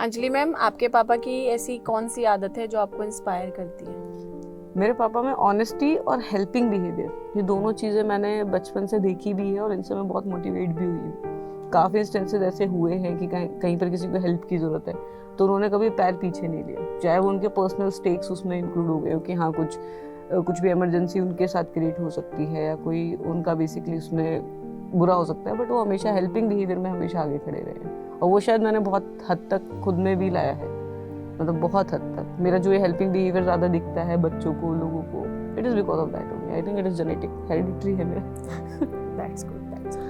Anjali ma'am, आपके पापा की ऐसी कौन सी आदत है जो आपको इंस्पायर करती है? मेरे पापा में ऑनेस्टी और हेल्पिंग बिहेवियर, ये दोनों चीज़ें मैंने बचपन से देखी भी है और इनसे मैं बहुत मोटिवेट भी हुई हूँ। काफ़ी इंस्टेंसेस ऐसे हुए हैं कि कहीं पर किसी को हेल्प की ज़रूरत है तो उन्होंने कभी पैर पीछे नहीं लिया, चाहे वो उनके पर्सनल स्टेक्स उसमें इंक्लूड हो गए हो कि हाँ कुछ भी इमरजेंसी उनके साथ क्रिएट हो सकती है या कोई उनका बेसिकली उसमें बुरा हो सकता है, बट वो हमेशा हेल्पिंग बिहेवियर में हमेशा आगे खड़े रहे हैं और वो शायद मैंने बहुत हद तक खुद में भी लाया है। मतलब बहुत हद तक मेरा जो ये हेल्पिंग बिहेवियर ज़्यादा दिखता है बच्चों को, लोगों को, it is because of that only. I think it is genetic, hereditary है मेरा। That's good, that's good.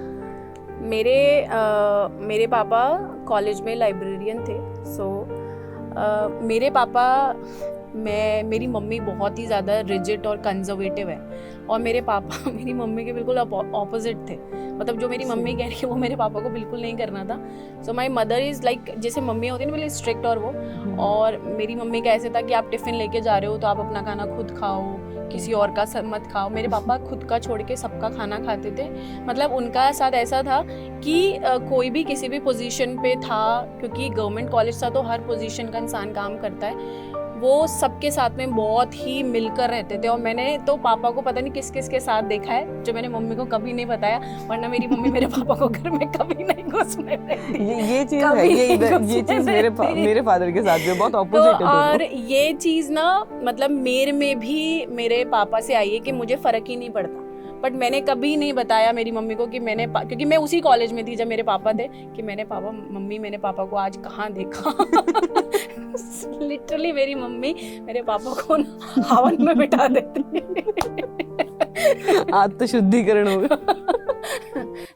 मेरे पापा कॉलेज में लाइब्रेरियन थे। मेरे पापा मेरी मम्मी बहुत ही ज़्यादा रिजिड और कंजर्वेटिव है और मेरे पापा मेरी मम्मी के बिल्कुल ऑपोजिट थे। मतलब जो मेरी मम्मी कह रही है वो मेरे पापा को बिल्कुल नहीं करना था। सो माई मदर इज़ लाइक, जैसे मम्मी होती है ना, बिल्कुल स्ट्रिक्ट और मेरी मम्मी का ऐसे था कि आप टिफ़िन लेके जा रहे हो तो आप अपना खाना खुद खाओ, किसी और का मत खाओ। मेरे पापा खुद का छोड़ के सबका खाना खाते थे। मतलब उनका साथ ऐसा था कि कोई भी किसी भी पोजीशन पे था, क्योंकि गवर्नमेंट कॉलेज था तो हर पोजीशन का इंसान काम करता है, वो सबके साथ में बहुत ही मिलकर रहते थे। और मैंने तो पापा को पता नहीं किस किस के साथ देखा है जो मैंने मम्मी को कभी नहीं बताया, वरना मेरी मम्मी मेरे पापा को घर में कभी नहीं घुसने देती। ये चीज़ है, ये चीज़ मेरे फादर के साथ में बहुत ऑपोजिट है। और ये चीज़ ना, मतलब मेरे में भी मेरे पापा से आई है कि मुझे फ़र्क ही नहीं पड़ता, बट मैंने कभी नहीं बताया मेरी मम्मी को कि क्योंकि मैं उसी कॉलेज में थी जब मेरे पापा थे, कि मैंने पापा को आज कहाँ देखा। लिटरली मेरी मम्मी मेरे पापा को हवन में बिठा देती। आज तो शुद्धिकरण होगा।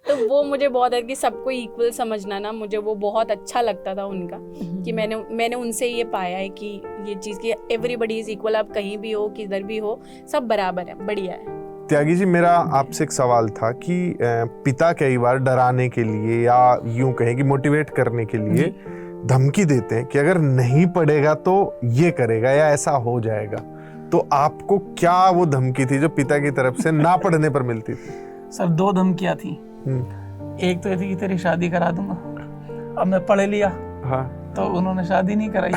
तो वो मुझे बहुत है कि सबको इक्वल समझना ना, मुझे वो बहुत अच्छा लगता था उनका, कि मैंने उनसे ये पाया है कि ये चीज़ कि एवरीबडी इज इक्वल। आप कहीं भी हो, किधर भी हो, सब बराबर है, बढ़िया है। त्यागी जी, मेरा आपसे एक सवाल था कि पिता कई बार डराने के लिए या यूं कहें कि मोटिवेट करने के लिए धमकी देते हैं कि अगर नहीं पढ़ेगा तो ये करेगा या ऐसा हो जाएगा, तो आपको क्या वो धमकी थी जो पिता की तरफ से ना पढ़ने पर मिलती थी? सर 2 धमकियां थी। एक तो ये थी कि तेरी शादी करा दूंगा। अब मैं पढ़ लिया, हाँ, तो उन्होंने शादी नहीं कराई।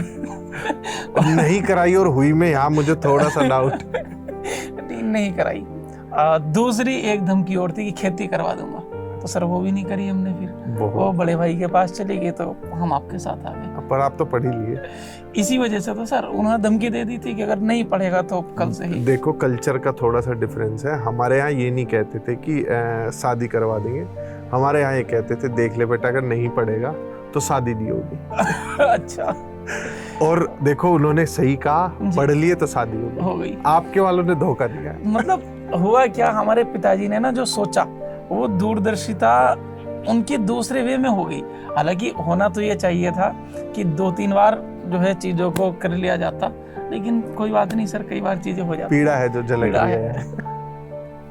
नहीं कराई और हुई में यहाँ मुझे थोड़ा सा डाउट। नहीं कराई। दूसरी एक धमकी और थी कि खेती करवा दूंगा, तो सर वो भी नहीं करी हमने। फिर वो बड़े भाई के पास चले गए तो हम आपके साथ आ गए। पर आप तो पढ़ ही लिए। इसी वजह से तो सर उन्होंने धमकी दे दी थी कि अगर नहीं पढ़ेगा तो कल से ही। देखो, कल्चर का थोड़ा सा डिफरेंस है। हमारे यहाँ ये नहीं कहते थे कि शादी करवा देंगे, हमारे यहाँ ये कहते थे देख ले बेटा, अगर नहीं पढ़ेगा तो शादी नहीं होगी। अच्छा। और देखो, उन्होंने सही कहा, पढ़ लिए तो शादी हो गई। आपके वालों ने धोखा दिया। मतलब हुआ क्या, हमारे पिताजी ने ना जो सोचा वो दूरदर्शिता उनकी दूसरे वे में हो गई। हालांकि होना तो ये चाहिए था कि 2-3 बार जो है चीजों को कर लिया जाता, लेकिन कोई बात नहीं सर, कई बार चीजें हो जाती। पीड़ा है जो झलक रही है।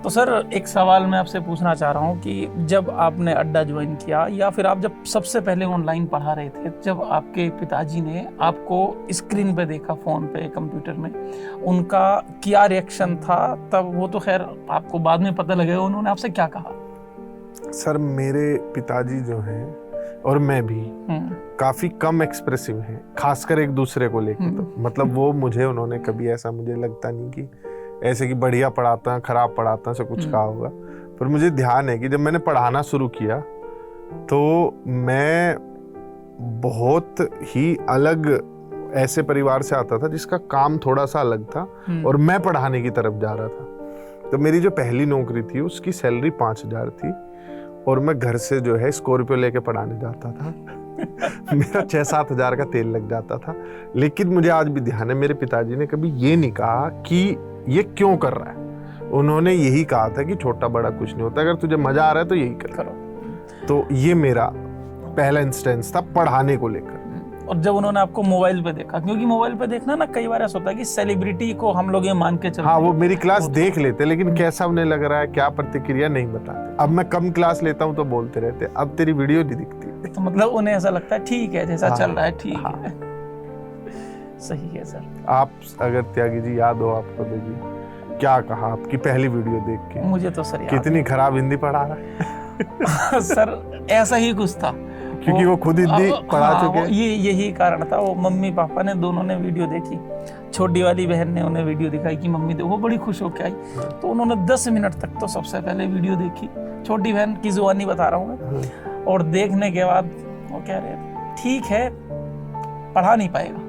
तो सर एक सवाल मैं आपसे पूछना चाह रहा हूँ कि जब आपने अड्डा ज्वाइन किया या फिर आप जब सबसे पहले ऑनलाइन पढ़ा रहे थे, जब आपके पिताजी ने आपको स्क्रीन पे देखा, फोन पे, कंप्यूटर में, उनका क्या रिएक्शन था तब? वो तो खैर आपको बाद में पता लगेगा, उन्होंने आपसे क्या कहा? सर मेरे पिताजी जो हैं और मैं भी काफी कम एक्सप्रेसिव हैं, खासकर एक दूसरे को लेकर। तो मतलब वो उन्होंने कभी ऐसा मुझे लगता नहीं कि ऐसे कि बढ़िया पढ़ाता खराब पढ़ाता से कुछ कहा होगा। पर मुझे ध्यान है कि जब मैंने पढ़ाना शुरू किया तो मैं बहुत ही अलग ऐसे परिवार से आता था जिसका काम थोड़ा सा अलग था और मैं पढ़ाने की तरफ जा रहा था। तो मेरी जो पहली नौकरी थी उसकी सैलरी 5,000 थी और मैं घर से जो है स्कॉर्पियो लेके पढ़ाने जाता था। मेरा 6-7 हज़ार का तेल लग जाता था। लेकिन मुझे आज भी ध्यान है, मेरे पिताजी ने कभी ये नहीं कहा कि ये क्यों कर रहा है। उन्होंने यही कहा था कि छोटा बड़ा कुछ नहीं होता, अगर तुझे मजा आ रहा है तो यही करो। तो ये मेरा पहला इंस्टेंस था पढ़ाने को लेकर। और जब उन्होंने आपको मोबाइल पे देखा, क्योंकि मोबाइल पे देखना ना कई बार ऐसा होता है कि सेलिब्रिटी को हम लोग ये मान के चलते हैं। हाँ, वो मेरी क्लास देख लेते, लेकिन कैसा उन्हें लग रहा है, क्या प्रतिक्रिया, नहीं बताते। अब मैं कम क्लास लेता हूँ तो बोलते रहते, अब तेरी वीडियो नहीं दिखती। तो मतलब उन्हें ऐसा लगता है ठीक है, जैसा चल रहा है ठीक है। सही है सर। आप अगर त्यागी जी याद हो आपको, जी क्या कहा आपकी पहली वीडियो देख के? मुझे तो सर कितनी खराब हिंदी पढ़ा रहा है। सर ऐसा ही कुछ था। क्योंकि वो खुद हिंदी पढ़ा चुके हैं। ये यही कारण था। वो मम्मी पापा ने दोनों ने वीडियो देखी, छोटी वाली बहन ने उन्हें वीडियो दिखाई कि मम्मी वो बड़ी खुश होकर आई, तो उन्होंने 10 मिनट तक तो सबसे पहले वीडियो देखी, छोटी बहन की जुबानी बता रहा हूँ मैं। और देखने के बाद वो कह रहे ठीक है पढ़ा नहीं पाएगा।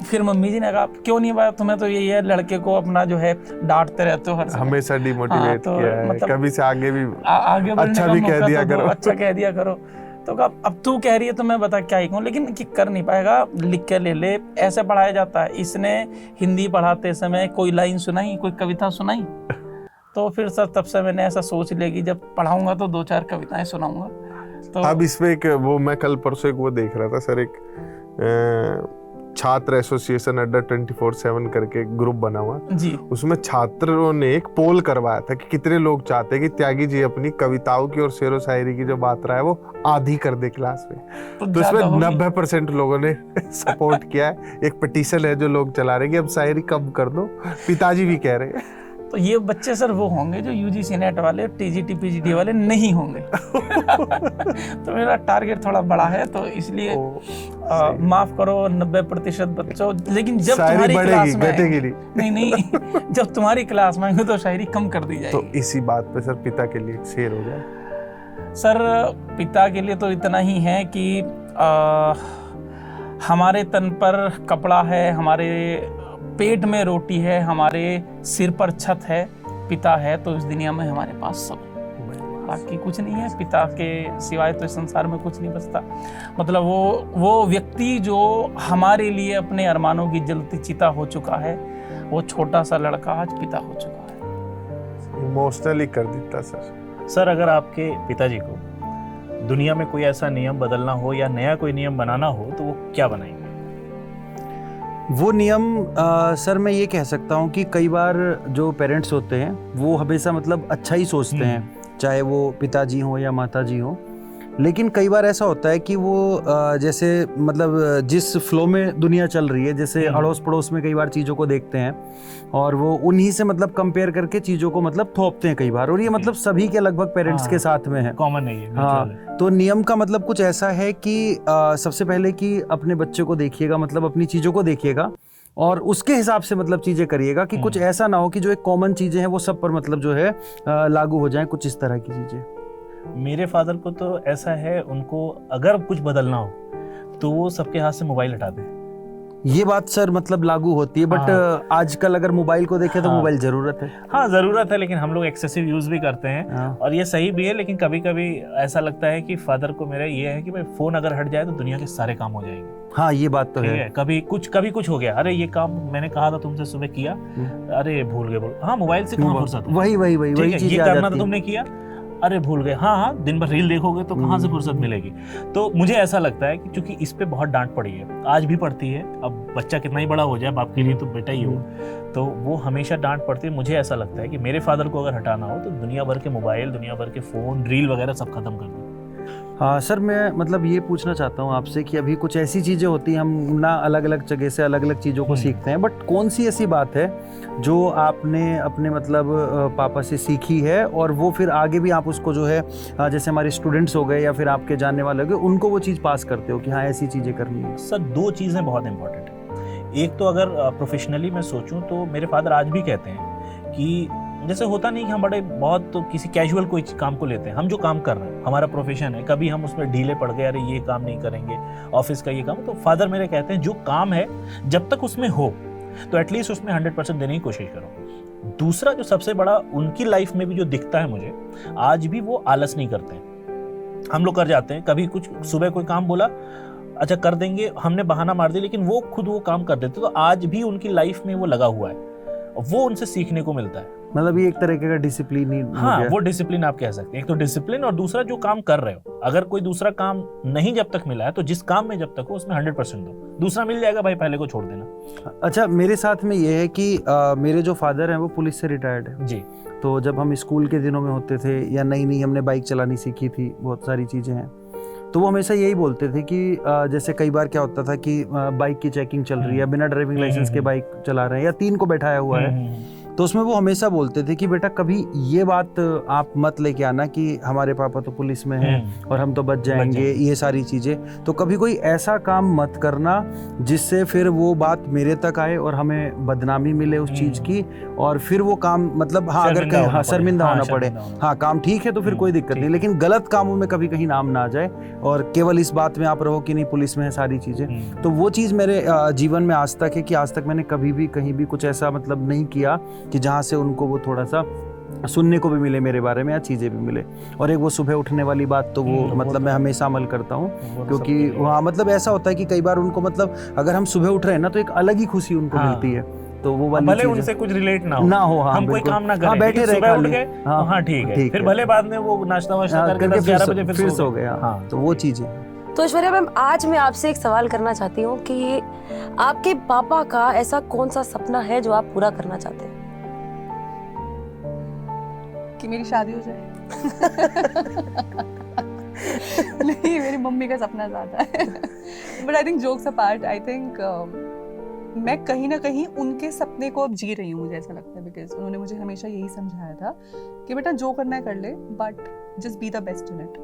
फिर मम्मी जी ने कहा क्यों नहीं पाया, तुम्हें तो यही है लड़के को अपना जो है डांटते रहते हो हर समय, हमेशा डिमोटिवेट तो किया है, मतलब कभी से आगे भी आगे बढ़ने अच्छा का भी मौका कह दिया तो दो, करो। अच्छा कह दिया करो। तो कहा अब तू कह रही है तो मैं बता क्या ही कहूँ, लेकिन कि कर नहीं पाएगा, लिख के ले ले, ऐसे पढ़ाया जाता है। इसने हिंदी पढ़ाते समय कोई लाइन सुनाई, कोई कविता सुनाई। तो फिर सर तब से मैंने ऐसा सोच लिया कि जब पढ़ाऊंगा तो 2-4 कविताएं सुनाऊंगा। तो अब इसमें एक वो मैं कल परसों एक वो देख रहा था सर, एक छात्र एसोसिएशन अड्डा 24/7 करके ग्रुप बना हुआ जी, उसमें छात्रों ने एक पोल करवाया था कि कितने लोग चाहते हैं कि त्यागी जी अपनी कविताओं की और शेरो शायरी की जो मात्रा है वो आधी कर दे क्लास में। तो ज्यादा इसमें होगी। 90% लोगों ने सपोर्ट किया है। एक पिटीशन है जो लोग चला रहे हैं कि अब शायरी कम कर दो, पिताजी भी कह रहे हैं। तो ये बच्चे सर वो होंगे जो यूजीसी नेट वाले, टीजीटी पीजीटी वाले नहीं होंगे। तो मेरा टारगेट थोड़ा बड़ा है, तो इसलिए माफ करो 90% बच्चों, लेकिन जब तुम्हारी क्लास में घटेगी नहीं जब तुम्हारी क्लास में आएंगे तो शायरी कम कर दी जाएगी। तो इसी बात पे सर पिता के लिए एक शेर हो जाए। सर पिता के लिए तो इतना ही है कि हमारे तन पर कपड़ा है, हमारे पेट में रोटी है, हमारे सिर पर छत है, पिता है तो इस दुनिया में हमारे पास सब है, बाकी कुछ नहीं है। पिता के सिवाय तो इस संसार में कुछ नहीं बचता। मतलब वो व्यक्ति जो हमारे लिए अपने अरमानों की जलती चिता हो चुका है, वो छोटा सा लड़का आज पिता हो चुका है। इमोशनली कर देता सर। सर अगर आपके पिताजी को दुनिया में कोई ऐसा नियम बदलना हो या नया कोई नियम बनाना हो तो वो क्या बनाएंगे? वो नियम सर मैं ये कह सकता हूँ कि कई बार जो पेरेंट्स होते हैं वो हमेशा मतलब अच्छा ही सोचते हैं, चाहे वो पिताजी हो या माताजी हो। लेकिन कई बार ऐसा होता है कि वो जैसे मतलब जिस फ्लो में दुनिया चल रही है, जैसे अड़ोस पड़ोस में कई बार चीज़ों को देखते हैं और वो उन्हीं से मतलब कंपेयर करके चीज़ों को मतलब थोपते हैं कई बार, और ये मतलब सभी के लगभग पेरेंट्स के साथ में है, कॉमन है ये। हाँ। तो नियम का मतलब कुछ ऐसा है कि सबसे पहले कि अपने बच्चे को देखिएगा, मतलब अपनी चीज़ों को देखिएगा और उसके हिसाब से मतलब चीज़ें करिएगा कि कुछ ऐसा ना हो कि जो एक कॉमन चीज़ें हैं वो सब पर मतलब जो है लागू हो जाए, कुछ इस तरह की चीज़ें। मेरे फादर को तो ऐसा है, उनको अगर कुछ बदलना हो तो वो सबके हाथ से मोबाइल हटा दे। ये बात सर मतलब लागू होती है, बट आजकल अगर मोबाइल को देखें तो मोबाइल जरूरत है। हाँ ज़रूरत है, लेकिन हम लोग एक्सेसिव यूज़ भी करते हैं और ये सही भी है। लेकिन कभी कभी ऐसा लगता है कि फादर को मेरा ये है कि भाई फ़ोन अगर हट जाए तो दुनिया के सारे काम हो जाएंगे। हाँ ये बात तो है। कभी कुछ हो गया, अरे ये काम मैंने कहा था तुमसे सुबह किया, अरे भूल गए, हाँ मोबाइल से कहाँ फुर्सत है, वही चीज़ ये करना था तुमने किया, अरे भूल गए, हाँ दिन भर रील देखोगे तो कहाँ से फुर्सत मिलेगी। तो मुझे ऐसा लगता है कि चूंकि इस पे बहुत डांट पड़ी है, आज भी पड़ती है, अब बच्चा कितना ही बड़ा हो जाए बाप के लिए तो बेटा ही हो, तो वो हमेशा डांट पड़ती है। मुझे ऐसा लगता है कि मेरे फादर को अगर हटाना हो तो दुनिया भर के मोबाइल, दुनिया भर के फ़ोन, रील वगैरह सब खत्म कर दो। हाँ सर मैं मतलब ये पूछना चाहता हूँ आपसे कि अभी कुछ ऐसी चीज़ें होती हैं, हम ना अलग अलग जगह से अलग अलग चीज़ों को सीखते हैं, बट कौन सी ऐसी बात है जो आपने अपने मतलब पापा से सीखी है और वो फिर आगे भी आप उसको जो है जैसे हमारे स्टूडेंट्स हो गए या फिर आपके जानने वाले हो गए, उनको वो चीज़ पास करते हो कि हाँ ऐसी चीज़ें करनी है? सर 2 चीज़ें बहुत इंपॉर्टेंट है। एक तो अगर प्रोफेशनली मैं सोचूं तो मेरे फादर आज भी कहते हैं कि जैसे होता नहीं कि हम बड़े बहुत तो किसी कैजुअल कोई काम को लेते हैं, हम जो काम कर रहे हैं हमारा प्रोफेशन है, कभी हम उसमें ढीले पड़ गए, अरे ये काम नहीं करेंगे, ऑफिस का ये काम, तो फादर मेरे कहते हैं जो काम है जब तक उसमें हो तो एटलीस्ट उसमें 100% देने की कोशिश करो। दूसरा जो सबसे बड़ा उनकी लाइफ में भी जो दिखता है मुझे, आज भी वो आलस नहीं करते हैं। हम लोग कर जाते हैं, कभी कुछ सुबह कोई काम बोला, अच्छा कर देंगे, हमने बहाना मार दिया, लेकिन वो खुद वो काम कर देते। तो आज भी उनकी लाइफ में वो लगा हुआ है, वो उनसे सीखने को मिलता है। मतलब ये एक तरीके का डिसिप्लिन ही हाँ वो डिसिप्लिन आप कह सकते हैं। एक तो डिसिप्लिन और दूसरा जो काम कर रहे हो, अगर कोई दूसरा काम नहीं जब तक मिला है तो जिस काम में जब तक हो उसमें 100% दो, दूसरा मिल जाएगा भाई पहले को छोड़ देना। अच्छा मेरे साथ में ये है कि मेरे जो फादर हैं वो पुलिस से रिटायर्ड है जी। तो जब हम स्कूल के दिनों में होते थे या नई हमने बाइक चलानी सीखी थी, बहुत सारी चीज़ें हैं, तो वो हमेशा यही बोलते थे कि जैसे कई बार क्या होता था कि बाइक की चेकिंग चल रही है, बिना ड्राइविंग लाइसेंस के बाइक चला रहे हैं या 3 को बैठाया हुआ है, तो उसमें वो हमेशा बोलते थे कि बेटा कभी ये बात आप मत लेके आना कि हमारे पापा तो पुलिस में हैं और हम तो बच जाएंगे, ये सारी चीज़ें। तो कभी कोई ऐसा काम मत करना जिससे फिर वो बात मेरे तक आए और हमें बदनामी मिले उस चीज़ की, और फिर वो काम मतलब हाँ अगर कहीं हाँ शर्मिंदा होना पड़े, हाँ काम ठीक है तो फिर कोई दिक्कत नहीं, लेकिन गलत कामों में कभी कहीं नाम ना आ जाए और केवल इस बात में आप रहो कि नहीं पुलिस में है सारी चीज़ें। तो वो चीज़ मेरे जीवन में आज तक है कि आज तक मैंने कभी भी कहीं भी कुछ ऐसा मतलब नहीं किया कि जहाँ से उनको वो थोड़ा सा सुनने को भी मिले मेरे बारे में या चीज़ें भी मिले। और एक वो सुबह उठने वाली बात तो वो मतलब मैं हमेशा अमल करता हूँ, क्योंकि वहाँ मतलब ऐसा होता है कि कई बार उनको मतलब अगर हम सुबह उठ रहे हैं ना तो एक अलग ही खुशी उनको मिलती है। तो वो वाली भले उनसे कुछ रिलेट ना हो हाँ, हम कोई काम ना करें, हाँ, बैठे रहे सुबह उठ खाली, गए हाँ, हाँ ठीक है, फिर भले बाद में वो नाश्ता वाश्ता करके 10-11 बजे फिर सो गए। हाँ, तो वो चीज़ें। तो ऐश्वर्या मैम, आज मैं आपसे एक सवाल करना चाहती हूँ कि आपके पापा का ऐसा कौन सा सपना है जो आप पूरा करना चाहते हैं? कि मेरी शादी हो जाए। नहीं, मेरी मम्मी का सपना ज्यादा है। But I think jokes apart, I think मैं कहीं ना कहीं उनके सपने को अब जी रही हूँ, मुझे ऐसा लगता है, बिकॉज उन्होंने मुझे हमेशा यही समझाया था कि बेटा जो करना है कर ले, but just be the best in it.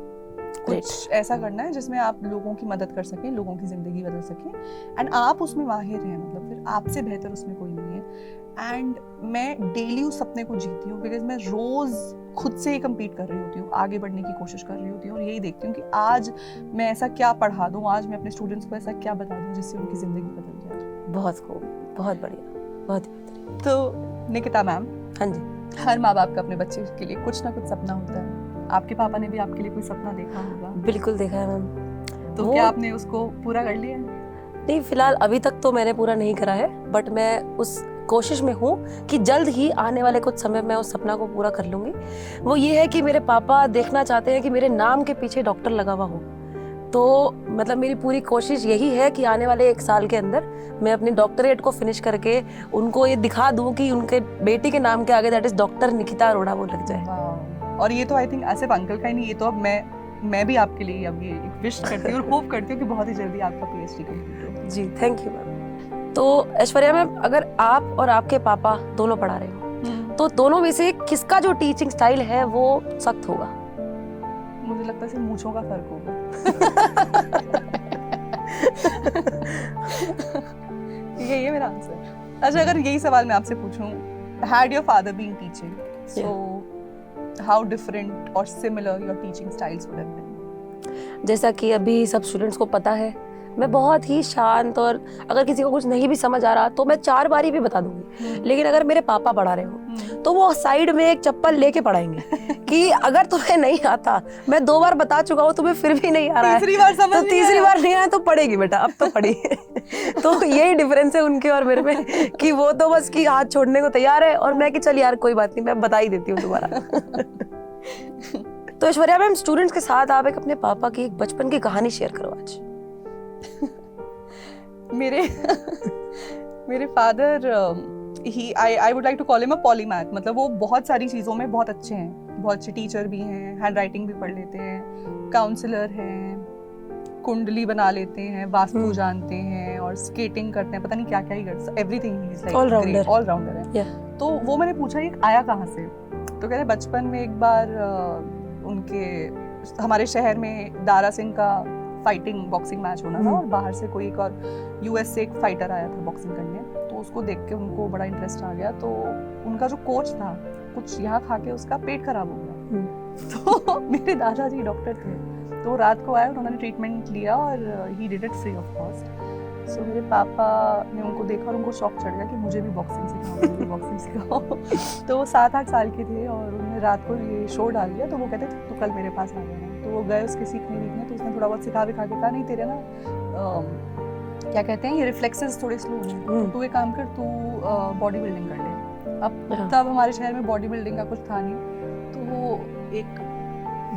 कुछ ऐसा करना है जिसमें आप लोगों की मदद कर सकें, लोगों की जिंदगी बदल सकें, एंड आप उसमें माहिर हैं, मतलब फिर आपसे बेहतर उसमें कोई नहीं है। एंड मैं डेली उस सपने को जीती हूँ, बिकॉज मैं रोज खुद से ही कम्पीट कर रही होती हूँ, आगे बढ़ने की कोशिश कर रही होती हूँ, और यही देखती हूँ कि आज मैं ऐसा क्या पढ़ा दूँ, आज मैं अपने स्टूडेंट्स को ऐसा क्या बता दूँ जिससे उनकी जिंदगी बदल जाए। बहुत खूब, बहुत बढ़िया, बहुत बेहतरीन। तो निकिता मैम, हाँ जी, हर माँ बाप का अपने बच्चे के लिए कुछ ना कुछ सपना होता है। आपके पापा ने भी आपके लिए कोई सपना देखा होगा, बिल्कुल देखा है मैम। तो क्या आपने उसको पूरा कर लिया? नहीं, फिलहाल अभी तक तो मैंने पूरा नहीं करा है, बट मैं उस कोशिश में हूँ कि जल्द ही आने वाले कुछ समय में उस सपना को पूरा कर लूँगी। वो ये है कि मेरे पापा देखना चाहते हैं कि मेरे नाम के पीछे डॉक्टर लगा हुआ हो। तो मतलब मेरी पूरी कोशिश यही है कि आने वाले 1 साल के अंदर मैं अपनी डॉक्टरेट को फिनिश करके उनको ये दिखा दूँ कि उनके बेटी के नाम के आगे that is doctor Nikita Arora वो लग जाए। और ये तो आई थिंक सिर्फ अंकल का ही नहीं, ये तो अब मैं भी आपके लिए अब ये विश करती हूँ और होप करती हूँ कि बहुत ही जल्दी आपका पीएचडी कंप्लीट हो। जी, थैंक यू मैम। तो ऐश्वर्या मैम, अगर आप और आपके पापा दोनों पढ़ा रहे हो तो दोनों में से किसका जो टीचिंग स्टाइल है वो सख्त होगा? मुझे लगता है सिर्फ मूंछों का फर्क होगा। यही है मेरा आंसर। अच्छा, अगर यही सवाल मैं आपसे पूछूं, had your father been teaching, so how different or similar your teaching styles would have been? जैसा कि अभी सब स्टूडेंट्स को पता है, मैं बहुत ही शांत, और अगर किसी को कुछ नहीं भी समझ आ रहा तो मैं 4 बारी भी बता दूंगी। लेकिन अगर मेरे पापा पढ़ा रहे हो तो वो साइड में एक चप्पल लेके पढ़ाएंगे कि अगर तुम्हें नहीं आता, मैं 2 बार बता चुका हूँ, तुम्हें फिर भी नहीं आ रहा है, तीसरी बार समझ तो तीसरी बार नहीं आया तो पढ़ेगी बेटा, अब तो पढ़ी। तो यही डिफरेंस है उनके और मेरे में कि वो तो बस कि हाथ छोड़ने को तैयार है और मैं कि चल यार कोई बात नहीं, मैं बता ही देती हूँ दोबारा। तो ऐश्वर्या मैम, स्टूडेंट्स के साथ आप एक अपने पापा की एक बचपन की कहानी शेयर करो आज। मेरे father I would like to call him a polymath, मतलब वो बहुत सारी चीज़ों में बहुत अच्छे हैं, बहुत अच्छे टीचर भी हैं, हैंड राइटिंग भी पढ़ लेते हैं, काउंसलर हैं, कुंडली बना लेते हैं, वास्तु जानते हैं और स्केटिंग करते हैं, पता नहीं क्या क्या ही करते, एवरीथिंग ही इज लाइक ऑलराउंडर है। तो वो मैंने पूछा ये आया कहाँ से, तो कहते बचपन में एक बार उनके हमारे शहर में दारा सिंह का फाइटिंग बॉक्सिंग मैच होना था और बाहर से कोई एक और यूएस से एक फाइटर आया था बॉक्सिंग करने, तो उसको देख के उनको बड़ा इंटरेस्ट आ गया। तो उनका जो कोच था कुछ यहाँ खा के उसका पेट खराब हो गया। तो मेरे दादाजी डॉक्टर थे, तो रात को आए, उन्होंने ट्रीटमेंट लिया और he did it free of cost. So मेरे पापा ने उनको देखा और उनको शौक चढ़ गया कि मुझे भी बॉक्सिंग सिखाओ। तो वो 7-8 साल के थे और उन्होंने रात को ये शो डाल दिया, तो वो कहते तो कल मेरे पास आ जाना। तो वो गए उसके सीखने, तो उसने थोड़ा बहुत सिखा के कहा नहीं तेरे ना क्या कहते हैं ये रिफ्लेक्सेस थोड़े स्लो हैं, तू एक काम कर, तू बॉडी बिल्डिंग कर ले। अब तब हमारे शहर में बॉडी बिल्डिंग का कुछ था नहीं, तो वो एक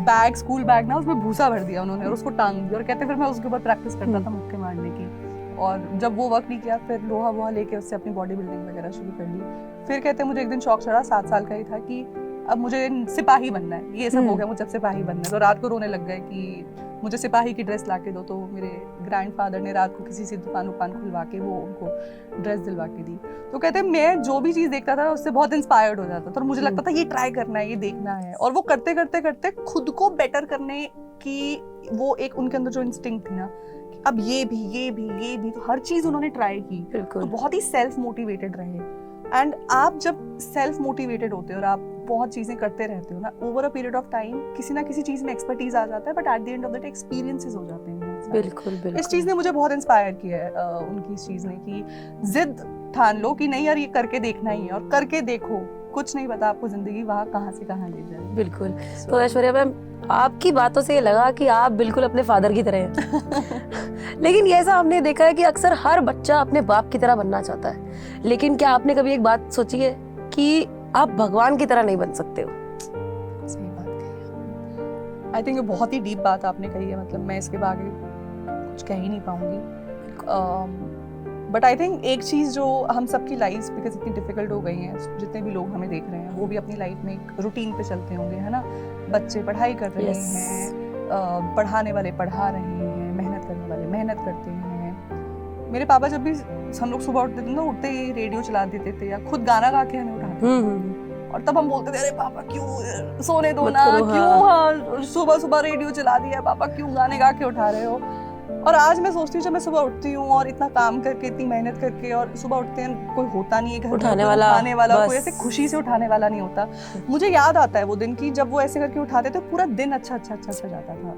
बैग, स्कूल बैग ना, उसमें भूसा भर दिया उन्होंने और उसको टांग दिया और कहते फिर मैं उसके ऊपर प्रैक्टिस करता था मुक्के मारने की। और जब वो वर्क नहीं किया फिर लोहा वोहा लेके उससे अपनी बॉडी बिल्डिंग वगैरह शुरू कर ली। फिर कहते मुझे एक दिन शौक चढ़ा, 7 साल का ही था, कि अब मुझे सिपाही बनना है, ये सब हो गया, मुझे अब सिपाही बनना है। तो रात को रोने लग गए कि मुझे सिपाही की ड्रेस ला के दो। तो मेरे ग्रैंडफादर ने रात को किसी से दुकान खुलवा के वो उनको ड्रेस दिलवा के दी। तो कहते हैं मैं जो भी चीज़ देखता था उससे बहुत इंस्पायर्ड हो जाता था और मुझे लगता था ये ट्राई करना है, ये देखना है। और वो करते करते करते खुद को बेटर करने की वो एक उनके अंदर जो इंस्टिंक्ट थी ना, कि अब ये भी तो हर चीज़ उन्होंने ट्राई की। तो बिल्कुल बहुत ही सेल्फ मोटिवेटेड रहे। एंड आप जब सेल्फ मोटिवेटेड होते हो और आप बहुत चीज़ें करते रहते हो ना, over a period of time किसी ना किसी चीज़ में एक्सपर्टीज आ जाता है, but at the end of the day experiences हो जाते हैं बहुत सारे। बिल्कुल बिल्कुल इस चीज़ ने मुझे बहुत इंस्पायर किया है, उनकी इस चीज़ ने, कि जिद ठान लो कि नहीं यार ये करके देखना ही है, और करके देखो, कुछ नहीं पता आपको जिंदगी वहाँ कहाँ से कहाँ ले जाए। बिल्कुल। तो ऐश्वर्या मैम, आपकी बातों से ये लगा कि आप बिल्कुल अपने फादर की तरह हैं। लेकिन ये ऐसा हमने देखा है कि अक्सर हर बच्चा अपने बाप की तरह बनना चाहता है, लेकिन क्या आपने कभी एक बात सोची है कि आप भगवान की तरह नहीं बन सकते हो? सही बात कही। आई थिंक ये बहुत ही डीप बात आपने कही है, मतलब मैं इसके आगे कुछ कह ही नहीं पाऊंगी। बट आई थिंक एक चीज़ जो हम सबकी लाइफ बिकॉज इतनी डिफिकल्ट हो गई हैं, जितने भी लोग हमें देख रहे हैं वो भी अपनी लाइफ में एक रूटीन पे चलते होंगे, है ना। बच्चे पढ़ाई कर रहे Yes. हैं, पढ़ाने वाले पढ़ा रहे हैं, मेहनत करने वाले मेहनत करते हैं। मेरे पापा जब भी हम लोग सुबह उठते थे ना, उठते ही रेडियो चला देते थे या खुद गाना गा के हमें उठाते थे। और तब हम बोलते थे अरे पापा क्यों सोने दो मत ना, करो, क्यों हाँ सुबह सुबह रेडियो चला दिया पापा, क्यों गाने गा के उठा रहे हो। और आज मैं सोचती हूँ जब मैं सुबह उठती हूँ और इतना काम करके इतनी मेहनत करके, और सुबह उठते हैं कोई होता नहीं है घर में, उठाने कोई वाला, उठाने वाला बस। कोई ऐसे खुशी से उठाने वाला नहीं होता। मुझे याद आता है वो दिन की जब वो ऐसे करके उठाते थे, पूरा दिन अच्छा जाता था।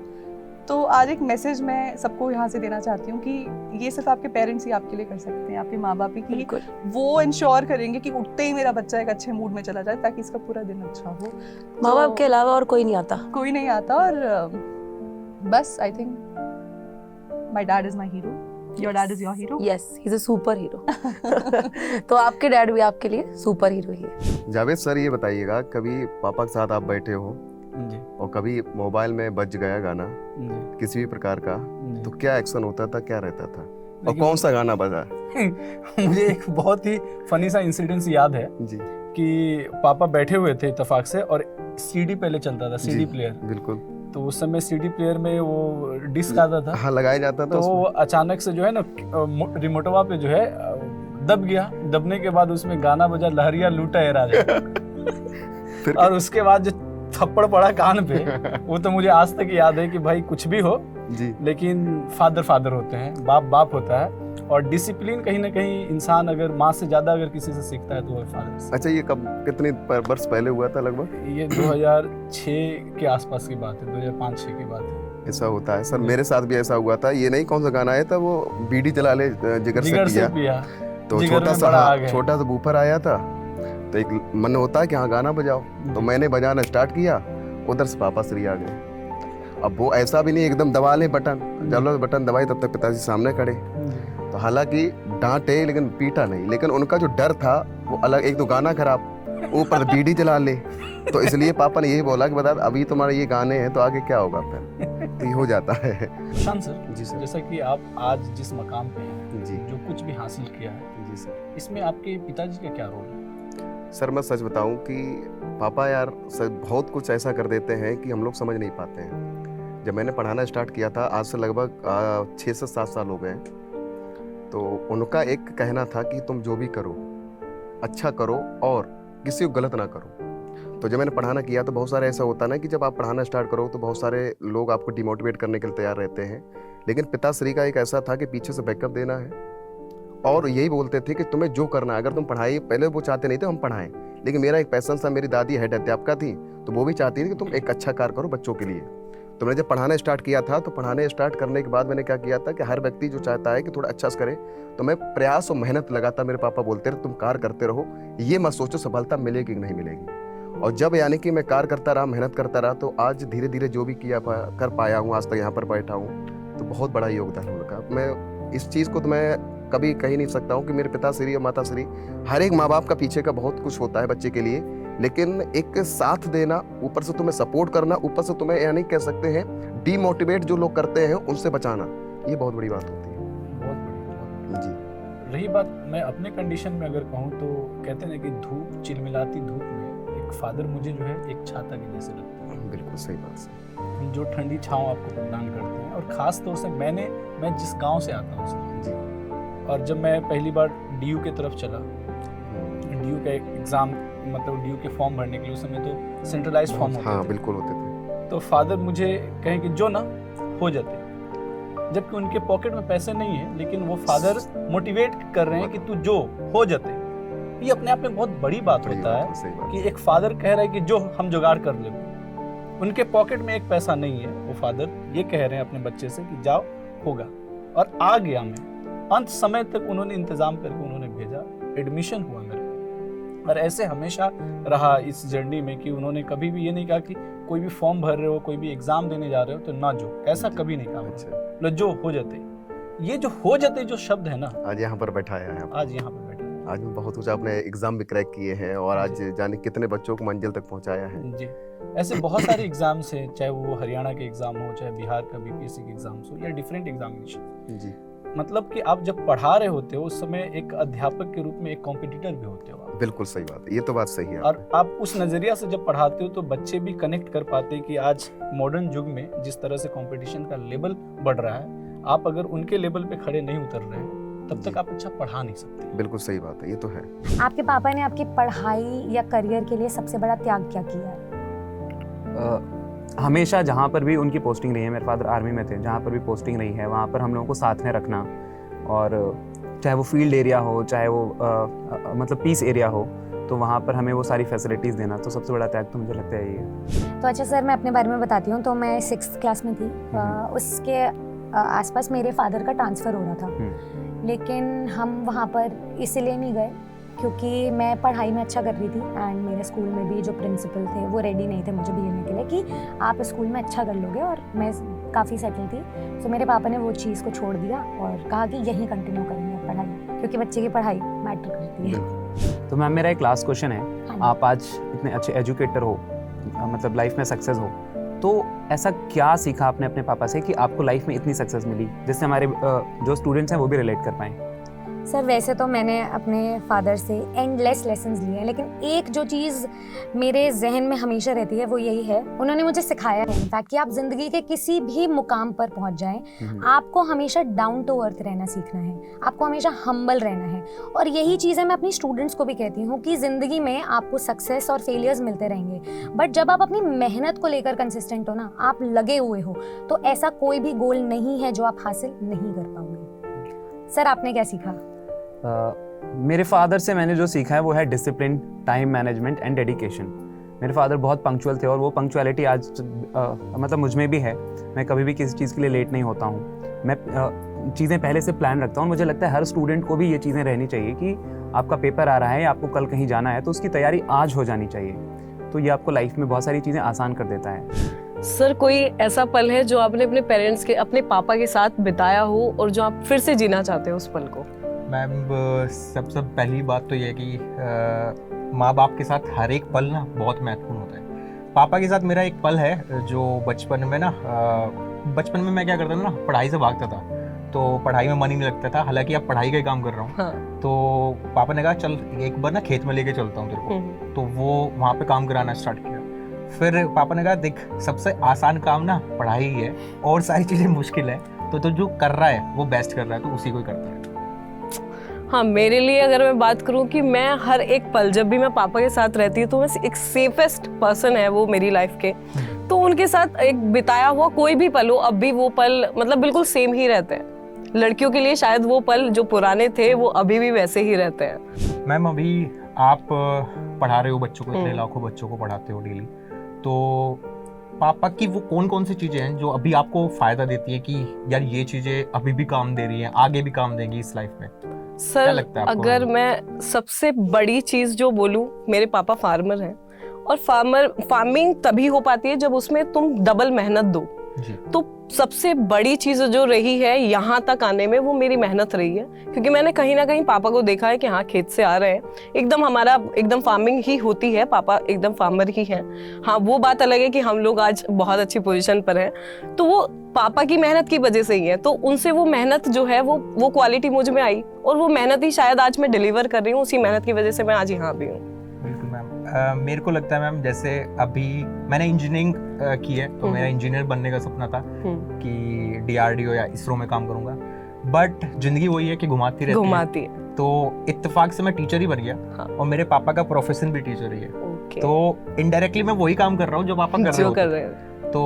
तो आज एक मैसेज मैं सबको यहाँ से देना चाहती हूँ कि ये सिर्फ आपके पेरेंट्स ही आपके लिए कर सकते हैं, आपके माँ बाप ही, कि बिल्कुल। वो इंश्योर करेंगे कि उठते ही मेरा बच्चा एक अच्छे मूड में चला जाए ताकि इसका पूरा दिन अच्छा हो। माँ बाप तो के अलावा और कोई नहीं आता। कोई नहीं आता। और बस I think my dad is my hero, your dad is your hero. Yes, he is a super hero. तो आपके डैड भी आपके लिए सुपर हीरो ही है। जावेद सर, ये बताइएगा, कभी पापा के साथ आप बैठे हो जी और कभी मोबाइल में बज गया गाना जी किसी भी प्रकार का, जी। तो क्या एक्शन होता था, क्या रहता था, और लेकिन- कौन सा गाना बजा? मुझे एक बहुत ही फनी सा इंसिडेंस याद है जी कि पापा बैठे हुए थे इत्तेफाक से, और सीडी पहले चलता था, सीडी जी, प्लेयर। बिल्कुल। तो उस समय सीडी प्लेयर में वो डिस्क आता था, हाँ, लगाया जाता था तो उसमें। अचानक से जो है ना रिमोटवा पे जो है दब गया। दबने के बाद उसमें गाना बजा लहरिया लूटा है राजा। फिर और उसके बाद जो थप्पड़ पड़ा कान पे, वो तो मुझे आज तक याद है कि भाई कुछ भी हो, जी लेकिन फादर होते हैं, बाप होता है। और डिसिप्लिन कहीं ना कहीं इंसान अगर माँ से ज्यादा अगर किसी से सीखता है तो वो है फादर से। अच्छा, ये कब कितने वर्ष पहले हुआ था लगभग? ये 2006 के आसपास की बात है, 2005-6 की बात है। ऐसा होता है सर, मेरे साथ भी ऐसा हुआ था। ये नहीं कौन सा गाना आया था, वो बीड़ी जला ले जिगर जिगर से से पिया, पिया, तो जिगर में बड़ा आ गया। छोटा सा बूफर आया था, तो एक मन होता है कि हाँ गाना बजाओ, तो मैंने बजाना स्टार्ट किया, उधर से पापा श्री आ गए। अब वो ऐसा भी नहीं एकदम दबा ले बटन, जब लोग बटन दबाई तब तक पिताजी सामने खड़े, तो हालांकि डांटे लेकिन पीटा नहीं, लेकिन उनका जो डर था वो अलग। एक तो गाना खराब, ऊपर बीड़ी जला ले, तो इसलिए पापा ने यही बोला कि बता अभी तुम्हारे ये गाने हैं तो आगे क्या होगा फिर, तो ये हो जाता है। शान सर, जी सर। जैसा कि आप आज जिस मकाम पे हैं, जी जो कुछ भी हासिल किया है, जी सर। इसमें आपके पिताजी का क्या रोल है? सर मैं सच बताऊं कि पापा यार सर बहुत कुछ ऐसा कर देते हैं कि हम लोग समझ नहीं पाते हैं। जब मैंने पढ़ाना स्टार्ट किया था, आज से लगभग 6 से 7 साल हो गए, तो उनका एक कहना था कि तुम जो भी करो अच्छा करो और किसी को गलत ना करो। तो जब मैंने पढ़ाना किया तो बहुत सारे ऐसा होता ना कि जब आप पढ़ाना स्टार्ट करो तो बहुत सारे लोग आपको डिमोटिवेट करने के लिए तैयार रहते हैं, लेकिन पिताश्री का एक ऐसा था कि पीछे से बैकअप देना है, और यही बोलते थे कि तुम्हें जो करना है, अगर तुम पढ़ाई, पहले वो चाहते नहीं थे हम पढ़ाएं, लेकिन मेरा एक पैशन था, मेरी दादी हेड अध्यापिका थी, तो वो भी चाहती थी कि तुम एक अच्छा कार्य करो बच्चों के लिए। तो मैंने जब पढ़ाना स्टार्ट किया था, तो पढ़ाने स्टार्ट करने के बाद मैंने क्या किया था कि हर व्यक्ति जो चाहता है कि थोड़ा अच्छा से करे, तो मैं प्रयास और मेहनत लगाता। मेरे पापा बोलते रहे तुम कार्य करते रहो, ये मत सोचो सफलता मिलेगी कि नहीं मिलेगी। और जब यानी कि मैं कार्य करता रहा, मेहनत करता रहा, तो आज धीरे धीरे जो भी कर पाया हूँ, आज तक यहाँ पर बैठा हूँ, तो बहुत बड़ा योगदान उनका। मैं इस चीज़ को तो मैं कभी कह ही नहीं सकता हूँ कि मेरे पिताश्री और माताश्री, हर एक माँ बाप का पीछे का बहुत कुछ होता है बच्चे के लिए, लेकिन एक साथ देना, ऊपर से तुम्हें सपोर्ट करना, ऊपर से तुम्हें यानी कह सकते हैं डीमोटिवेट जो लोग करते हैं उनसे बचाना, ये बहुत बड़ी बात होती है। बहुत बढ़िया। जी रही बात मैं अपने कंडीशन में अगर कहूँ तो कहते हैं कि धूप, चिलमिलाती धूप में एक फादर मुझे जो है एक छाता के जैसे लगता है। बिल्कुल सही बात है। जो ठंडी छांव आपको प्रदान करते हैं, और ख़ास तौर से मैं जिस गांव से आता हूँ सर, और जब मैं पहली बार डीयू की तरफ चला, डीयू का एग्ज़ाम मतलब डीयू के फॉर्म भरने के लिए उस समय तो सेंट्रलाइज फॉर्म होते हाँ थे। बिल्कुल होते थे। तो फादर मुझे कहें कि जो ना हो जाते, जबकि उनके पॉकेट में पैसे नहीं है, लेकिन वो फादर मोटिवेट कर रहे हैं कि तू जो हो जाते। ये अपने आप में बहुत बड़ी बात होता है सही बात। कि एक फादर कह रहा है कि जो हम जुगाड़ कर ले। उनके पॉकेट में एक पैसा नहीं है, वो फादर ये कह रहे हैं अपने बच्चे से कि जाओ होगा, और आ गया मैं। अंत समय तक उन्होंने इंतजाम करके उन्होंने भेजा, एडमिशन हुआ मेरा। और ऐसे हमेशा रहा इस जर्नी में कि उन्होंने कभी भी ये नहीं कहा कि कोई भी फॉर्म भर रहे हो, कोई भी एग्जाम देने जा रहे हो तो ना जो, ऐसा कभी नहीं कहा। अच्छा, जो हो जाते, ये जो हो जाते जो शब्द है ना, आज यहाँ पर बैठाया है। आज यहाँ पे बैठा है। आज में बहुत कुछ आपने एग्जाम भी क्रैक किए हैं और आज जाने कितने बच्चों को मंजिल तक पहुंचाया है। जी, ऐसे बहुत सारे एग्जाम्स हैं, चाहे वो हरियाणा के एग्जाम हो, चाहे बिहार का बीपीएससी के एग्जाम्स हो, या डिफरेंट एग्जामिनेशन। जी, मतलब कि आप जब पढ़ा रहे होते हो उस समय एक अध्यापक के रूप में एक कॉम्पिटिटर भी होते हो आप। बिल्कुल सही बात है, ये तो बात सही है। और आप उस नजरिया से जब पढ़ाते हो तो बच्चे भी कनेक्ट कर पाते हैं कि आज मॉडर्न युग में जिस तरह से कंपटीशन का लेवल बढ़ रहा है, आप अगर उनके लेवल पे खड़े नहीं उतर रहे हैं तब तक आप अच्छा पढ़ा नहीं सकते। बिल्कुल सही बात है, ये तो है। आपके पापा ने आपकी पढ़ाई या करियर के लिए सबसे बड़ा त्याग क्या किया है? हमेशा जहाँ पर भी उनकी पोस्टिंग रही है, मेरे फादर आर्मी में थे, जहाँ पर भी पोस्टिंग रही है वहाँ पर हम लोगों को साथ में रखना, और चाहे वो फील्ड एरिया हो, चाहे वो मतलब पीस एरिया हो, तो वहाँ पर हमें वो सारी फैसिलिटीज़ देना, तो सबसे बड़ा त्याग तो मुझे लगता है ये है। तो अच्छा सर, मैं अपने बारे में बताती हूँ। तो मैं 6th क्लास में थी, उसके आसपास मेरे फादर का ट्रांसफ़र हो रहा था, लेकिन हम वहाँ पर इसलिए नहीं गए क्योंकि मैं पढ़ाई में अच्छा कर रही थी, एंड मेरे स्कूल में भी जो प्रिंसिपल थे वो रेडी नहीं थे मुझे भेजने के लिए कि आप स्कूल में अच्छा कर लोगे, और मैं काफ़ी सेटल थी। तो मेरे पापा ने वो चीज़ को छोड़ दिया और कहा कि यहीं कंटिन्यू करेंगे पढ़ाई, क्योंकि बच्चे की पढ़ाई मैटर करती है। तो मैम, मेरा एक लास्ट क्वेश्चन है, हाँ। आप आज इतने अच्छे एजुकेटर हो, मतलब लाइफ में सक्सेस हो, तो ऐसा क्या सीखा आपने अपने पापा से कि आपको लाइफ में इतनी सक्सेस मिली, जिससे हमारे जो स्टूडेंट्स हैं वो भी रिलेट कर पाएँ? सर वैसे तो मैंने अपने फादर से एंडलेस लेसन्स लिए हैं, लेकिन एक जो चीज़ मेरे जहन में हमेशा रहती है वो यही है, उन्होंने मुझे सिखाया है इनफैक्ट कि आप ज़िंदगी के किसी भी मुकाम पर पहुंच जाएं, आपको हमेशा डाउन टू अर्थ रहना सीखना है, आपको हमेशा हम्बल रहना है। और यही चीज़ें मैं अपनी स्टूडेंट्स को भी कहती हूँ कि ज़िंदगी में आपको सक्सेस और फेलियर्स मिलते रहेंगे, बट जब आप अपनी मेहनत को लेकर कंसिस्टेंट हो ना, आप लगे हुए हो, तो ऐसा कोई भी गोल नहीं है जो आप हासिल नहीं कर पाओगे। सर आपने क्या सीखा? मेरे फादर से मैंने जो सीखा है वो है discipline, time management and dedication. मेरे फादर बहुत पंक्चुअल थे और वो पंक्चुअलिटी आज मतलब मुझ में भी है। मैं कभी भी किसी चीज़ के लिए लेट नहीं होता हूँ, मैं चीज़ें पहले से प्लान रखता हूँ। मुझे लगता है हर स्टूडेंट को भी ये चीज़ें रहनी चाहिए कि आपका पेपर आ रहा है या आपको कल कहीं जाना है तो उसकी तैयारी आज हो जानी चाहिए, तो ये आपको लाइफ में बहुत सारी चीज़ें आसान कर देता है। सर कोई ऐसा पल है जो आपने अपने पेरेंट्स के, अपने पापा के साथ बिताया हो और जो आप फिर से जीना चाहते हो उस पल को? मैम, सबसे पहली बात तो ये है कि माँ बाप के साथ हर एक पल ना बहुत महत्वपूर्ण होता है। पापा के साथ मेरा एक पल है जो बचपन में मैं क्या करता था ना, पढ़ाई से भागता था, तो पढ़ाई में मन ही नहीं लगता था, हालांकि अब पढ़ाई का ही काम कर रहा हूँ। हाँ। तो पापा ने कहा चल एक बार ना खेत में लेके चलता हूँ तेरे को, तो वो वहाँ पे काम कराना स्टार्ट किया। फिर पापा ने कहा देख, सबसे आसान काम ना पढ़ाई ही है और सारी चीज़ें मुश्किल है, तो जो कर रहा है वो बेस्ट कर रहा है, तो उसी को ही करता है। हाँ, मेरे लिए अगर मैं बात करूँ कि मैं हर एक पल जब भी मैं पापा के साथ रहती हूँ तो मैं एक सेफेस्ट पर्सन है वो मेरी लाइफ के, तो उनके साथ एक बिताया हुआ कोई भी पल हो, अब भी वो पल मतलब बिल्कुल सेम ही रहते हैं। लड़कियों के लिए शायद वो पल जो पुराने थे वो अभी भी वैसे ही रहते हैं। मैम, अभी आप पढ़ा रहे हो बच्चों को, इतने लाखों बच्चों को पढ़ाते हो डेली, तो पापा की वो कौन कौन सी चीज़ें हैं जो अभी आपको फ़ायदा देती है कि यार ये चीज़ें अभी भी काम दे रही हैं, आगे भी काम देंगी इस लाइफ में? सर अगर मैं सबसे बड़ी चीज़ जो बोलूँ, मेरे पापा फार्मर हैं और फार्मिंग तभी हो पाती है जब उसमें तुम डबल मेहनत दो। तो सबसे बड़ी चीज़ जो रही है यहाँ तक आने में वो मेरी मेहनत रही है, क्योंकि मैंने कहीं ना कहीं पापा को देखा है कि हाँ खेत से आ रहे हैं, एकदम हमारा एकदम फार्मिंग ही होती है, पापा एकदम फार्मर ही हैं। हाँ, वो बात अलग है कि हम लोग आज बहुत अच्छी पोजीशन पर हैं, तो वो पापा की मेहनत की वजह से ही है। तो उनसे वो मेहनत जो है वो क्वालिटी मुझ में आई और वो मेहनत ही शायद आज मैं डिलीवर कर रही हूँ, उसी मेहनत की वजह से मैं आज यहाँ भी हूँ। बिल्कुल मैम। मेरे को लगता है मैम, जैसे अभी मैंने इंजीनियरिंग की है, तो मेरा इंजीनियर बनने का सपना था कि DRDO या इसरो में काम करूंगा, बट जिंदगी वही है कि घुमाती है। तो इत्तेफाक से मैं टीचर ही बन गया। हाँ। और मेरे पापा का प्रोफेशन भी टीचर ही है। तो इनडायरेक्टली मैं वही काम कर रहा हूँ जो पापा कर रहे हैं। तो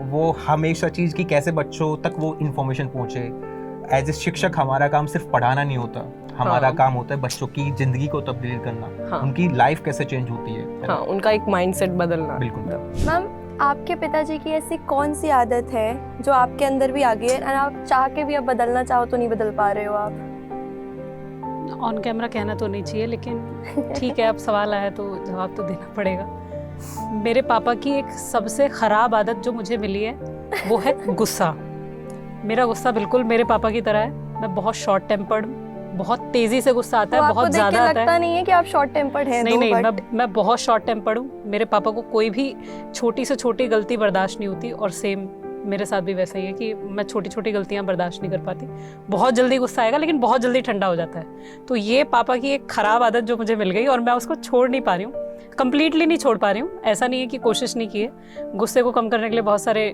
वो हमेशा चीज की कैसे बच्चों तक वो इन्फॉर्मेशन पहुंचे। एज ए शिक्षक हमारा काम सिर्फ पढ़ाना नहीं होता, हमारा काम होता है बच्चों की जिंदगी को तब्दील करना, उनकी लाइफ कैसे चेंज होती है, उनका एक माइंडसेट बदलना। बिल्कुल। मैम, आपके पिताजी की ऐसी कौन सी आदत है जो आपके अंदर भी आ गई है और आप चाह के भी अब बदलना चाहो तो नहीं बदल पा रहे हो आप? ऑन कैमरा कहना तो नहीं चाहिए, लेकिन ठीक है, अब सवाल आया तो जवाब तो देना पड़ेगा। मेरे पापा की एक सबसे ख़राब आदत जो मुझे मिली है वो है गुस्सा। मेरा गुस्सा बिल्कुल मेरे पापा की तरह है। मैं बहुत शॉर्ट टेम्पर्ड, बहुत तेज़ी से गुस्सा आता है, बहुत ज़्यादा आता है। लगता नहीं है कि आप शॉर्ट टेम्पर्ड हैं? नहीं, मैं बहुत शॉर्ट टेम्पर्ड हूँ। मेरे पापा को कोई भी छोटी से छोटी गलती बर्दाश्त नहीं होती, और सेम मेरे साथ भी वैसा ही है कि मैं छोटी छोटी गलतियां बर्दाश्त नहीं कर पाती। बहुत जल्दी गुस्सा आएगा लेकिन बहुत जल्दी ठंडा हो जाता है। तो ये पापा की एक ख़राब आदत जो मुझे मिल गई और मैं उसको छोड़ नहीं पा रही हूँ, कंप्लीटली नहीं छोड़ पा रही हूँ। ऐसा नहीं है कि कोशिश नहीं की है, गुस्से को कम करने के लिए बहुत सारे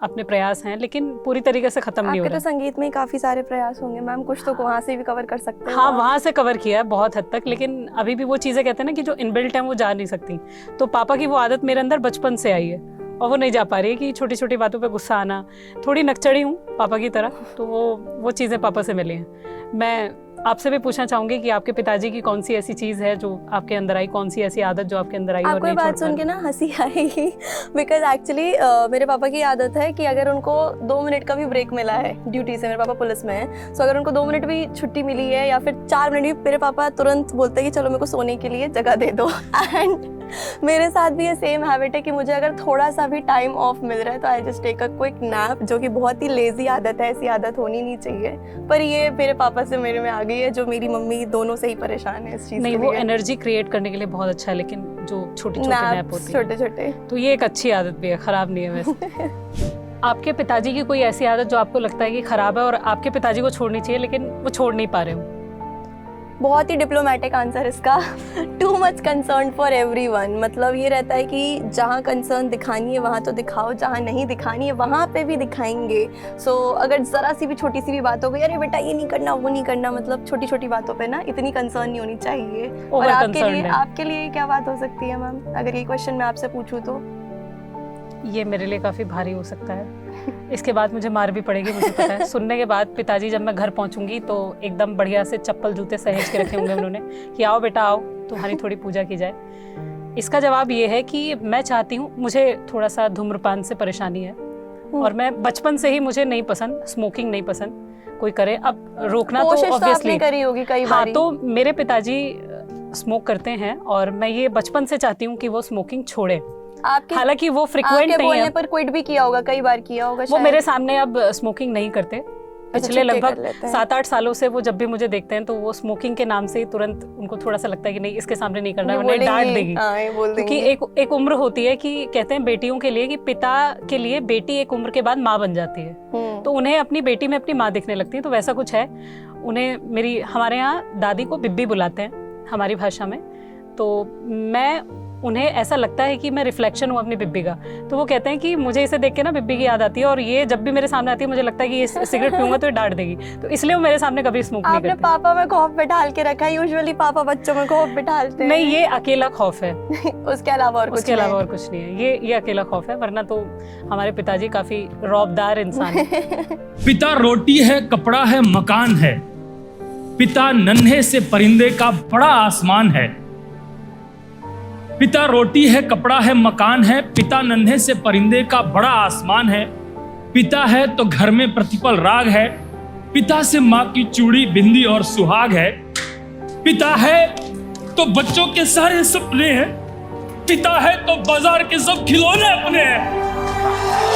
अपने प्रयास हैं, लेकिन पूरी तरीके से ख़त्म नहीं हो रहा। आपके तो संगीत में काफ़ी सारे प्रयास होंगे मैम, कुछ तो वहाँ से भी कवर कर सकते हैं। हाँ, वहाँ से कवर किया है बहुत हद तक, लेकिन अभी भी वो चीज़ें कहते हैं ना कि जो इनबिल्ट हैं वो जा नहीं सकती। तो पापा की वो आदत मेरे अंदर बचपन से आई है और वो नहीं जा पा रही है कि छोटी छोटी बातों पे गुस्सा आना। थोड़ी नकचड़ी हूँ पापा की तरह, तो वो चीज़ें पापा से मिली हैं। मैं आपसे भी पूछना चाहूंगी कि आपके पिताजी की कौन सी ऐसी चीज़ है जो आपके अंदर आई, कौन सी ऐसी आदत जो आपके अंदर आई? आपको बात सुन के ना हंसी आएगी, बिकॉज एक्चुअली मेरे पापा की आदत है कि अगर उनको 2 मिनट का भी ब्रेक मिला है ड्यूटी से, मेरे पापा पुलिस में है, सो अगर उनको 2 मिनट भी छुट्टी मिली है या फिर 4 मिनट भी, मेरे पापा तुरंत बोलते हैं कि चलो मेरे को सोने के लिए जगह दे दो। एंड मेरे साथ भी ये सेम हैबिट है कि मुझे अगर थोड़ा सा भी टाइम ऑफ मिल रहा है तो I just take a quick nap, जो कि बहुत ही लेजी आदत है, ऐसी आदत होनी नहीं चाहिए, पर ये मेरे पापा से मेरे में आ गई है, जो मेरी मम्मी दोनों से ही परेशान है इस चीज़ नहीं, वो एनर्जी क्रिएट करने के लिए बहुत अच्छा है, लेकिन जो छोटी छोटी नैप होती है, छोटे छोटे, तो ये एक अच्छी आदत भी है, खराब नहीं है वैसे। आपके पिताजी की कोई ऐसी आदत जो आपको लगता है कि खराब है और आपके पिताजी को छोड़नी चाहिए लेकिन वो छोड़ नहीं पा रहे हो? बहुत ही डिप्लोमेटिक आंसर इसका, too much concern for everyone. मतलब ये रहता है कि जहाँ कंसर्न दिखानी है वहाँ तो दिखाओ, जहाँ नहीं दिखानी है वहाँ पे भी दिखाएंगे। सो अगर ज़रा सी भी छोटी सी भी बात हो गई, अरे बेटा ये नहीं करना वो नहीं करना, मतलब छोटी छोटी बातों पे ना इतनी कंसर्न नहीं होनी चाहिए। और आपके लिए क्या बात हो सकती है मैम, अगर ये क्वेश्चन मैं आपसे पूछूँ तो? ये मेरे लिए काफ़ी भारी हो सकता है, इसके बाद मुझे मार भी पड़ेगी, मुझे पता है। सुनने के बाद पिताजी जब मैं घर पहुंचूंगी तो एकदम बढ़िया से चप्पल जूते सहेज के रखे होंगे उन्होंने कि आओ बेटा आओ, तुम्हारी थोड़ी पूजा की जाए। इसका जवाब ये है कि मैं चाहती हूँ, मुझे थोड़ा सा धूम्रपान से परेशानी है और मैं बचपन से ही, मुझे नहीं पसंद, स्मोकिंग नहीं पसंद, कोई करे। अब रोकना तो ऑब्वियसली करी होगी कई बार। हाँ, तो मेरे पिताजी स्मोक करते हैं और मैं ये बचपन से चाहती हूँ कि वो स्मोकिंग छोड़े। हालांकि वो फ्रिक्वेंट नहीं है, पर क्विट भी किया होगा, कई बार किया होगा। वो मेरे सामने अब स्मोकिंग नहीं करते। पिछले लगभग 7-8 सालों से वो जब भी मुझे देखते हैं तो वो स्मोकिंग के नाम से ही तुरंत उनको थोड़ा सा लगता है कि नहीं, इसके सामने नहीं करना, वरना डांट देगी। क्योंकि एक उम्र होती है कि कहते हैं बेटियों के लिए कि पिता के लिए बेटी एक उम्र के बाद माँ बन जाती है, तो उन्हें अपनी बेटी में अपनी माँ दिखने लगती है। तो वैसा कुछ है उन्हें। हमारे यहाँ दादी को बिब्बी बुलाते हैं हमारी भाषा में, तो मैं उन्हें ऐसा लगता है कि मैं रिफ्लेक्शन हूँ अपनी बिब्बी का। तो वो कहते हैं कि मुझे इसे देख के ना बिब्बी की याद आती है, और ये जब भी मेरे सामने आती है मुझे लगता है कि ये सिगरेट पीऊंगा तो ये डांट देगी, तो इसलिए वो मेरे सामने कभी स्मोक नहीं करते। आपने पापा में खौफ बिठाल के रखा है, यूजुअली पापा बच्चों में खौफ बिठालते हैं। नहीं, ये अकेला खौफ है। उसके अलावा और कुछ नहीं है, ये अकेला खौफ है, वरना तो हमारे पिताजी काफी रौबदार इंसान है। पिता रोटी है, कपड़ा है, मकान है, पिता नन्हे से परिंदे का बड़ा आसमान है। पिता रोटी है, कपड़ा है, मकान है, पिता नन्हे से परिंदे का बड़ा आसमान है। पिता है तो घर में प्रतिपल राग है, पिता से माँ की चूड़ी, बिंदी और सुहाग है। पिता है तो बच्चों के सारे सपने हैं, पिता है तो बाजार के सब खिलौने अपने हैं।